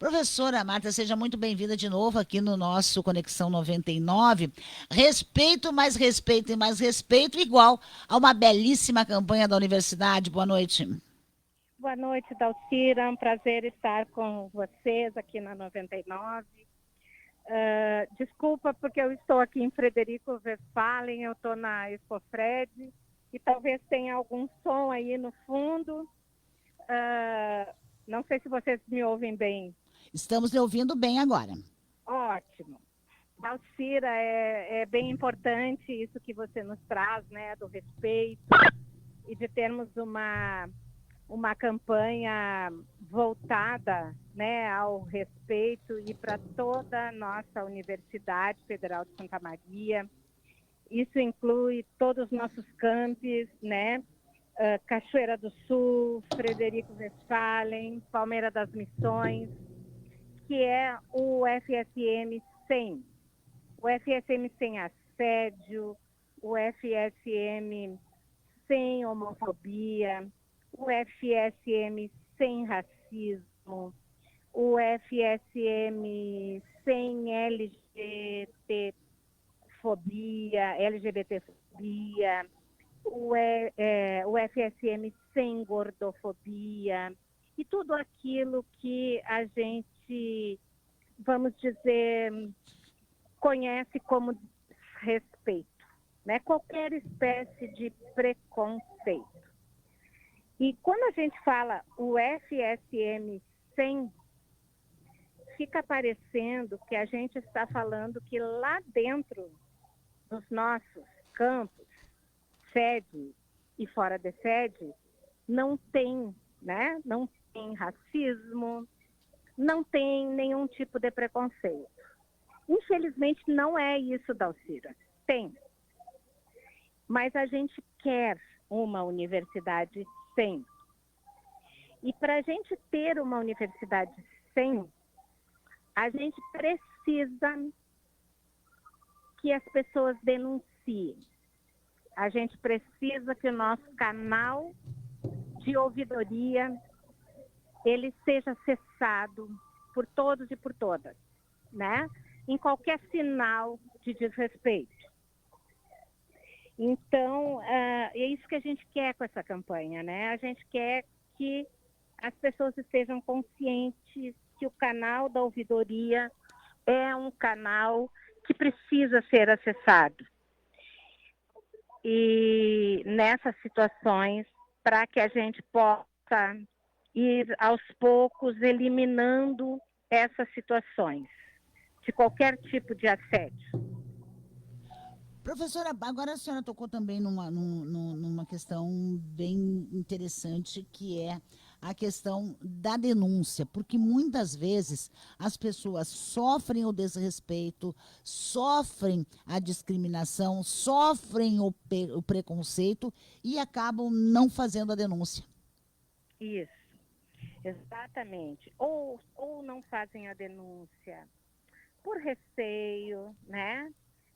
Professora Marta, seja muito bem-vinda de novo aqui no nosso Conexão 99. Respeito, mais respeito e mais respeito, igual a uma belíssima campanha da universidade. Boa noite. Boa noite, Dalcira. É um prazer estar com vocês aqui na 99. Desculpa porque eu estou aqui em Frederico Westphalen, eu estou na Expofred e talvez tenha algum som aí no fundo. Não sei se vocês me ouvem bem. Estamos lhe ouvindo bem agora. Ótimo. Dalcira, é bem importante isso que você nos traz, né, do respeito e de termos uma campanha voltada, né, ao respeito e para toda a nossa Universidade Federal de Santa Maria. Isso inclui todos os nossos campos, né? Cachoeira do Sul, Frederico Westphalen, Palmeira das Missões, que é o FSM 100. O FSM sem assédio, o FSM sem homofobia, o FSM sem racismo, o FSM sem LGBTfobia, o FSM sem gordofobia e tudo aquilo que a gente, vamos dizer, conhece como respeito, né? Qualquer espécie de preconceito. E quando a gente fala o FSM 100, fica parecendo que a gente está falando que lá dentro dos nossos campos, sede e fora de sede, não tem, né? Não tem racismo, não tem nenhum tipo de preconceito. Infelizmente não é isso, Dalcira. Tem. Mas a gente quer uma universidade 100. E para a gente ter uma universidade 100, a gente precisa que as pessoas denunciem. A gente precisa que o nosso canal de ouvidoria ele seja acessado por todos e por todas, né? Em qualquer sinal de desrespeito. Então, é isso que a gente quer com essa campanha, né? A gente quer que as pessoas estejam conscientes que o canal da ouvidoria é um canal que precisa ser acessado. E nessas situações, para que a gente possa ir aos poucos eliminando essas situações de qualquer tipo de assédio. Professora, agora a senhora tocou também numa questão bem interessante, que é a questão da denúncia, porque muitas vezes as pessoas sofrem o desrespeito, sofrem a discriminação, sofrem o preconceito e acabam não fazendo a denúncia. Isso, exatamente. Ou não fazem a denúncia por receio, né?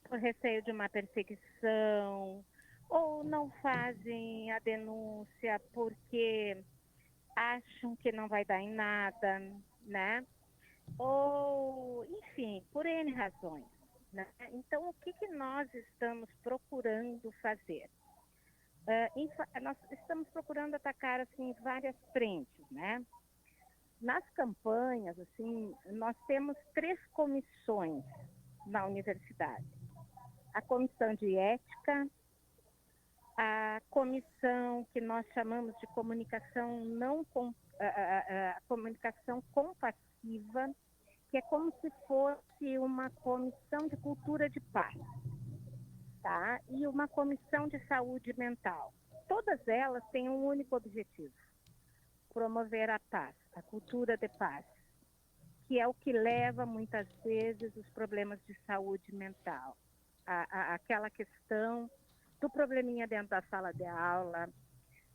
Por receio de uma perseguição, ou não fazem a denúncia porque acham que não vai dar em nada, né? Ou, enfim, por N razões. Né? Então, o que nós estamos procurando fazer? Nós estamos procurando atacar assim, várias frentes, né? Nas campanhas, assim, nós temos 3 comissões na universidade. A comissão de ética, a comissão que nós chamamos de comunicação a comunicação compassiva, que é como se fosse uma comissão de cultura de paz, tá? E uma comissão de saúde mental. Todas elas têm um único objetivo: promover a paz, a cultura de paz, que é o que leva muitas vezes os problemas de saúde mental, aquela questão do probleminha dentro da sala de aula,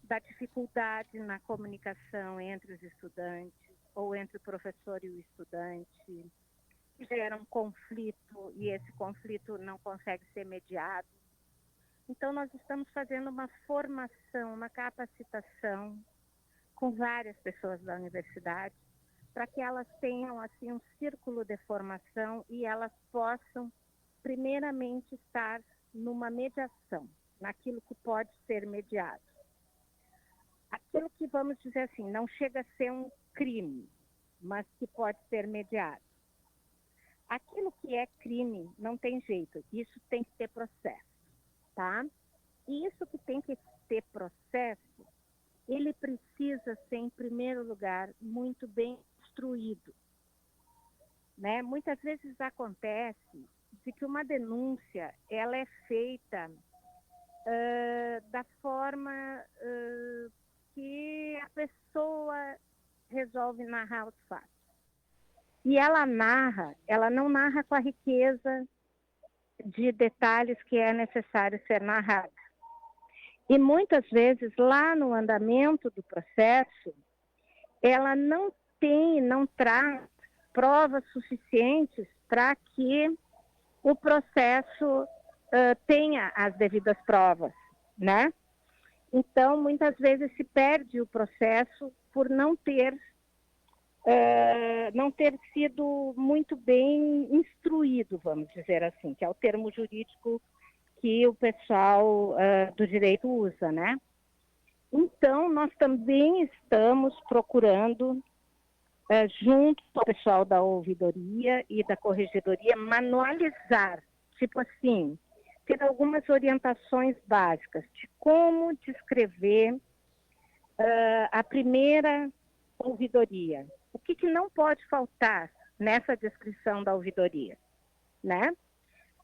da dificuldade na comunicação entre os estudantes ou entre o professor e o estudante, que gera um conflito e esse conflito não consegue ser mediado. Então, nós estamos fazendo uma formação, uma capacitação com várias pessoas da universidade para que elas tenham assim um círculo de formação e elas possam, primeiramente, estar numa mediação, naquilo que pode ser mediado. Aquilo que, vamos dizer assim, não chega a ser um crime, mas que pode ser mediado. Aquilo que é crime não tem jeito, isso tem que ter processo, tá? E isso que tem que ter processo, ele precisa ser, em primeiro lugar, muito bem instruído, né? Muitas vezes acontece de que uma denúncia, ela é feita da forma que a pessoa resolve narrar os fatos. E ela não narra com a riqueza de detalhes que é necessário ser narrada. E muitas vezes, lá no andamento do processo, ela não traz provas suficientes para que o processo tenha as devidas provas, né? Então, muitas vezes se perde o processo por não ter sido muito bem instruído, vamos dizer assim, que é o termo jurídico que o pessoal do direito usa, né? Então, nós também estamos procurando, junto com o pessoal da ouvidoria e da corregedoria, manualizar, tipo assim, ter algumas orientações básicas de como descrever a primeira ouvidoria. O que não pode faltar nessa descrição da ouvidoria, né?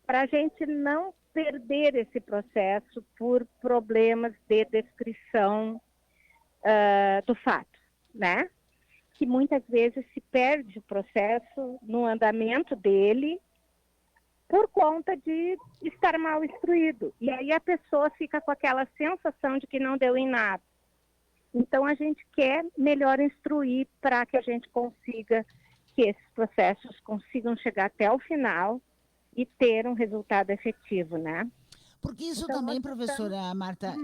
Para a gente não perder esse processo por problemas de descrição do fato, né? Que muitas vezes se perde o processo no andamento dele por conta de estar mal instruído. E aí a pessoa fica com aquela sensação de que não deu em nada. Então, a gente quer melhor instruir para que a gente consiga que esses processos consigam chegar até o final e ter um resultado efetivo, né? Porque isso então, também, professora Marta,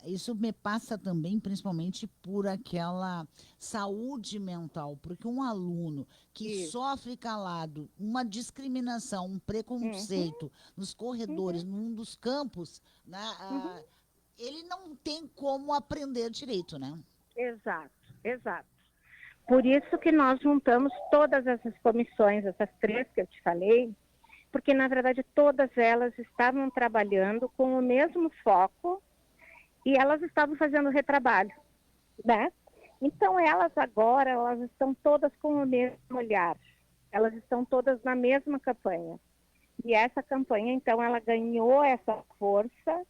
isso me passa também, principalmente, por aquela saúde mental. Porque um aluno que sofre calado uma discriminação, um preconceito nos corredores, num dos campos, né, ele não tem como aprender direito, né? Exato, exato. Por isso que nós juntamos todas essas comissões, essas 3 que eu te falei, porque, na verdade, todas elas estavam trabalhando com o mesmo foco e elas estavam fazendo retrabalho, né? Então, elas estão todas com o mesmo olhar, elas estão todas na mesma campanha. E essa campanha, então, ela ganhou essa força,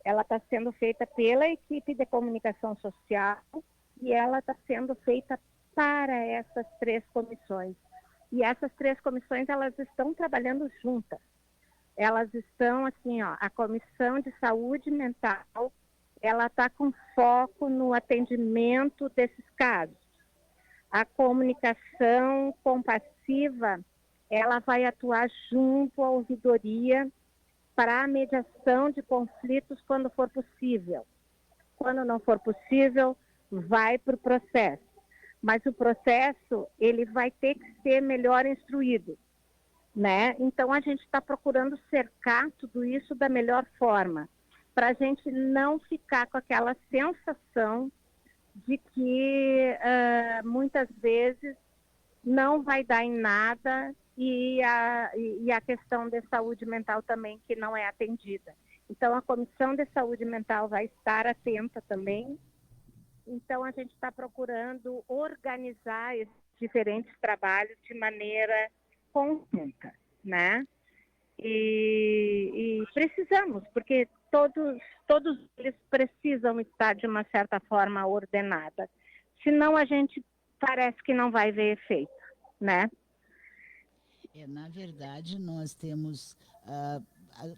ela está sendo feita pela equipe de comunicação social e ela está sendo feita para essas 3 comissões. E essas 3 comissões, elas estão trabalhando juntas. Elas estão, assim, a Comissão de Saúde Mental, ela está com foco no atendimento desses casos. A comunicação compassiva, ela vai atuar junto à ouvidoria para a mediação de conflitos quando for possível. Quando não for possível, vai para o processo. Mas o processo, ele vai ter que ser melhor instruído, né? Então, a gente está procurando cercar tudo isso da melhor forma, para a gente não ficar com aquela sensação de que muitas vezes não vai dar em nada e a questão de saúde mental também que não é atendida. Então, a Comissão de Saúde Mental vai estar atenta também. Então, a gente está procurando organizar esses diferentes trabalhos de maneira conjunta, né? E precisamos, porque todos eles precisam estar de uma certa forma ordenada. Senão a gente parece que não vai ver efeito, né? Na verdade, nós temos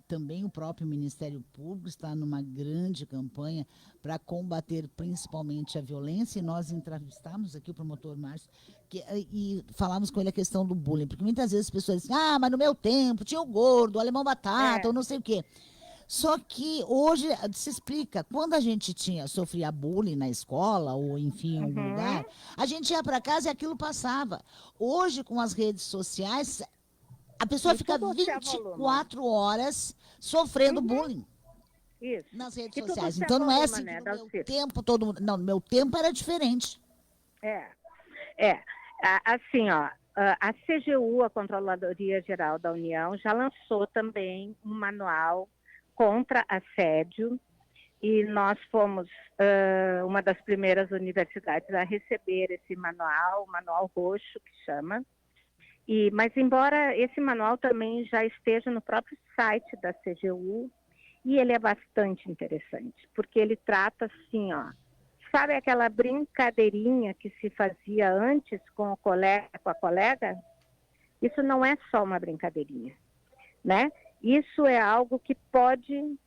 também o próprio Ministério Público está numa grande campanha para combater principalmente a violência, e nós entrevistamos aqui o promotor Márcio e falamos com ele a questão do bullying, porque muitas vezes as pessoas dizem, mas no meu tempo tinha o gordo, o alemão batata, ou não sei o quê. Só que hoje se explica, quando a gente sofria bullying na escola, ou enfim, em algum Uhum. lugar, a gente ia para casa e aquilo passava. Hoje, com as redes sociais, a pessoa E fica tudo se avoluma. 24 horas sofrendo Uhum. bullying Isso. nas redes E tudo sociais. se Então não é avoluma, assim que né, no meu Dalcir? tempo todo mundo. Não, no meu tempo era diferente. É, é. Assim, ó, a CGU, a Controladoria Geral da União, já lançou também um manual contra assédio e nós fomos uma das primeiras universidades a receber esse manual, o manual roxo que chama. Mas embora esse manual também já esteja no próprio site da CGU, e ele é bastante interessante, porque ele trata assim, ó, sabe aquela brincadeirinha que se fazia antes com o colega, com a colega? Isso não é só uma brincadeirinha, né? Isso é algo que pode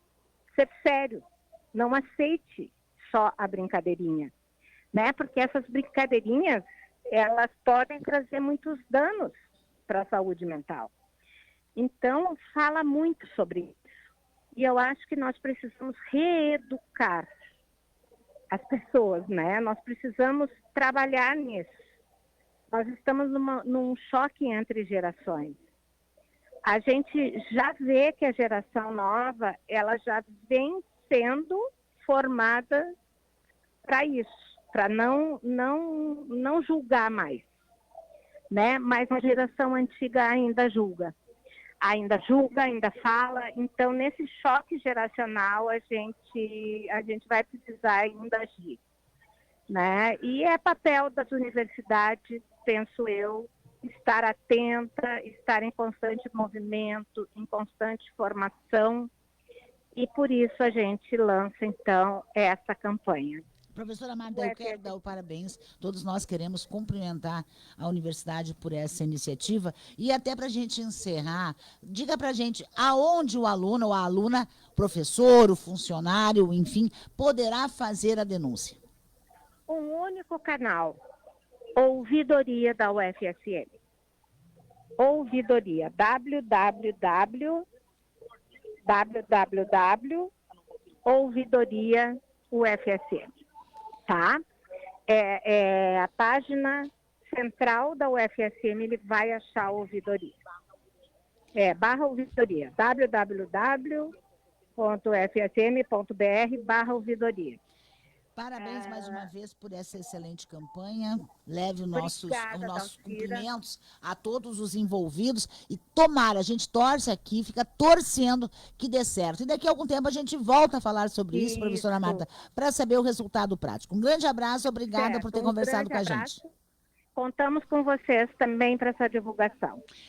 ser sério. Não aceite só a brincadeirinha, né? Porque essas brincadeirinhas, elas podem trazer muitos danos para a saúde mental. Então, fala muito sobre isso. E eu acho que nós precisamos reeducar as pessoas, né? Nós precisamos trabalhar nisso. Nós estamos num choque entre gerações. A gente já vê que a geração nova, ela já vem sendo formada para isso, para não julgar mais, né? Mas a geração antiga ainda julga, ainda fala. Então, nesse choque geracional, a gente vai precisar ainda agir, né? E é papel das universidades, penso eu, estar atenta, estar em constante movimento, em constante formação, e por isso a gente lança, então, essa campanha. Professora Magda, eu quero dar o parabéns. Todos nós queremos cumprimentar a universidade por essa iniciativa. E até para a gente encerrar, diga para a gente aonde o aluno ou a aluna, professor, o funcionário, enfim, poderá fazer a denúncia. Um único canal, ouvidoria da UFSM. Ouvidoria, www.ouvidoria UFSM, tá? É a página central da UFSM, ele vai achar a ouvidoria. /ouvidoria, www.ufsm.br/ouvidoria. Parabéns mais uma vez por essa excelente campanha. Leve os Obrigada, nossos Dalcira. cumprimentos a todos os envolvidos. E tomara, a gente torce aqui, fica torcendo que dê certo. E daqui a algum tempo a gente volta a falar sobre isso, professora Marta, para saber o resultado prático. Um grande abraço, obrigada por ter conversado com a gente. Contamos com vocês também para essa divulgação.